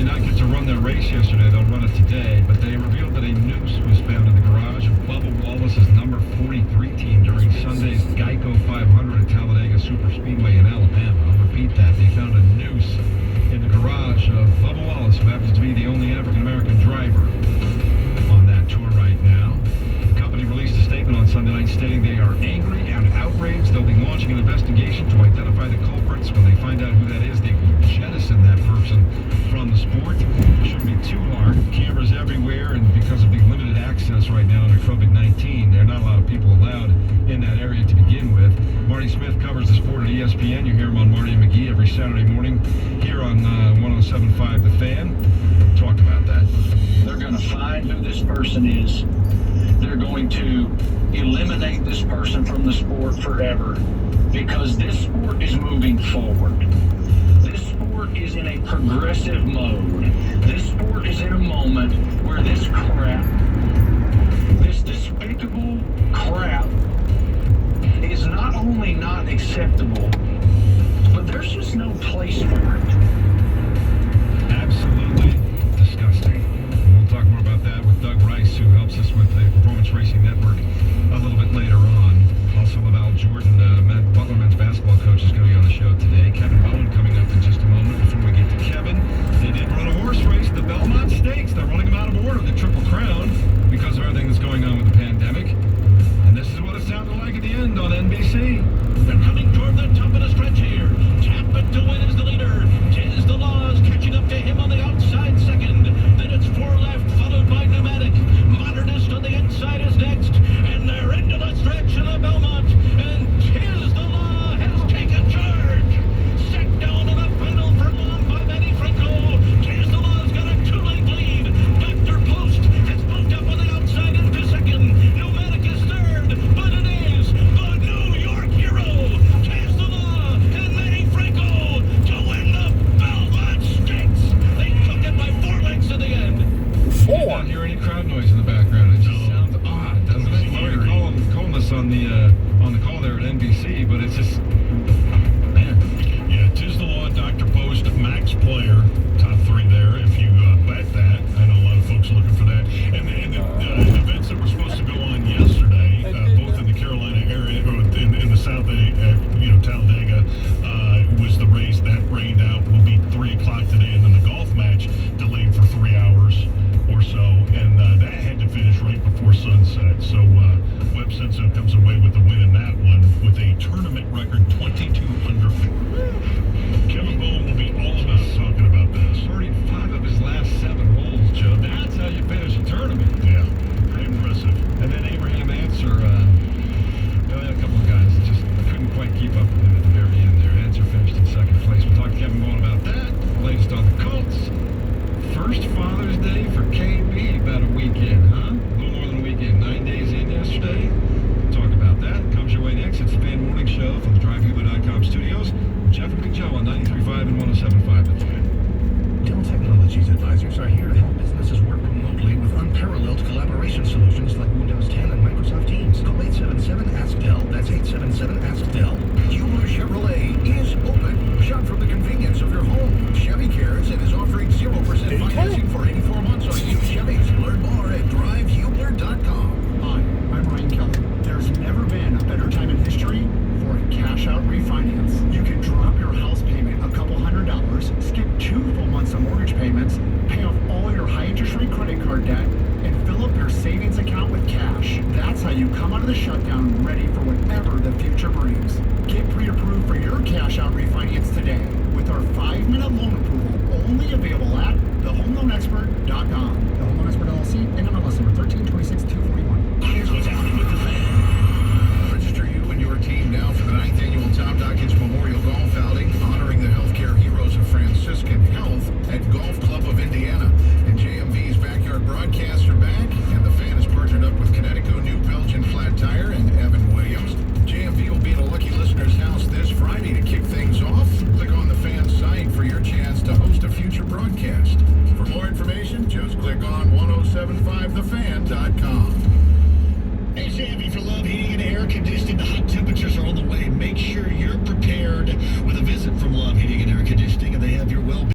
did not get to run their race yesterday. They'll run it today, but they revealed that a noose was found in the garage of Bubba Wallace's number 43 team during Sunday's Geico 500 at Talladega Superspeedway in Alabama. I'll repeat that. They found a noose in the garage of Bubba Wallace, who happens to be the only African-American driver on that tour right now. The company released a statement on Sunday night stating they are angry and outraged. They'll be launching an investigation to identify the culprits. When they find out who that is, they will jettison that person from the sport. It shouldn't be too hard. Cameras everywhere, and because of the limited access right now under COVID-19, there are not a lot of people allowed in that area to begin with. Marty Smith covers the sport at ESPN. You hear him on Marty and McGee every Saturday morning here on 107.5 The Fan. Talk about that. They're going to find who this person is. They're going to eliminate this person from the sport forever, because this sport is moving forward. This sport is in a progressive mode. This sport is in a moment where this crap, this despicable crap, is not only not acceptable, but there's just no place for it. Absolutely disgusting. And we'll talk more about that with Doug Rice, who helps us with the Performance Racing Network a little bit later on. Also, Laval Jordan, Butler men's basketball coach, is going to be on the show today. Kevin Bowen coming up in just a moment. Before we get to Kevin, they did run a horse race, the Belmont Stakes. They're running them out of order, the Triple Crown, because of everything that's going on with the pandemic. And this is what it sounded like at the end on NBC. They're coming toward the top of the stretch here. Tapit to win is the leader. Tiz the Laws catching up to him on the outside second. Then it's four left, followed by Pneumatic. Modernist on the inside is next. And they're into the stretch of the Belmont. And Tiz the Law has taken charge. Set down in the final furlong by Manny Franco. Tiz the Law's got a two-length lead. Dr. Post has moved up on the outside into second. Pneumatic is third, but it is the New York hero, Tiz the Law, and Manny Franco to win the Belmont Stakes. They took it by 4 lengths in the end. You don't hear any crowd noise in the background. It just sounds odd, doesn't it? Sorry, calling us on the call there at NBC, but it's just, man. Yeah, Tiz the Law, Dr. Post, Max Player, top three there. If you bet that, I know a lot of folks are looking for that. And the events that were supposed to go on yesterday, both in the Carolina area, or in the South, Talladega, was the race that rained out. Will be 3 o'clock today, and then the golf match delayed for 3 hours or so, and that had to finish right before sunset. So Webb Simpson comes away with the win in that one with a tournament record 22 under 4. Kevin Bowen will be all about talking about this. 35 of his last 7 holes, Joe. That's how you finish a tournament. Yeah, pretty impressive. And then Abraham Answer, a couple of guys that just couldn't quite keep up with him at the very end there. Answer finished in second place. We'll talk to Kevin Bowen about that. Latest on the Colts. First Father's Day for KB, about a weekend, huh? A little more than a weekend. 9 days in yesterday. Talk about that. Comes your way next. It's the Fan Morning Show from the DriveHuber.com studios. Jeff and Big Joe on 93.5 and 107.5 The Fan. Dell Technologies advisors are here to help businesses work remotely with unparalleled collaboration solutions like Windows 10 and Microsoft Teams. Call 877-ASK-DELL. That's 877-ASK-DELL. Hubler Chevrolet is open. Shop from the convenience of your home. Chevy cares and is offering 0% financing for 84 months on used Chevys. Learn more at drivehubler.com. Hi, I'm Ryan Kelly. There's never been a better time in history for a cash-out refinance. You can drop your house payment a couple $100, skip 2 full months of mortgage payments, pay off all your high-interest rate credit card debt, and fill up your savings account with cash. That's how you come out of the shutdown ready for whatever the future brings. Get pre-approved for your cash-out refinance today with our 5-minute loan approval, only available at thehomeloanexpert.com. The Home Loan Expert LLC, NMLS number 1326241. Here's what's happening with the Fan. Register you and your team now for the 9th annual Tom Dawkins Memorial Golf Outing, honoring the healthcare heroes of Franciscan Health at Golf Club of Indiana. And JMV's backyard broadcasts are back, and the Fan is partnered up with Connecticut New Belgian Flat Tire and Evan Williams. JMV will be at a lucky listener's house this Friday to kick things off. Click on the Fan site for your chance to host a future broadcast. For more information, just click on 1075thefan.com.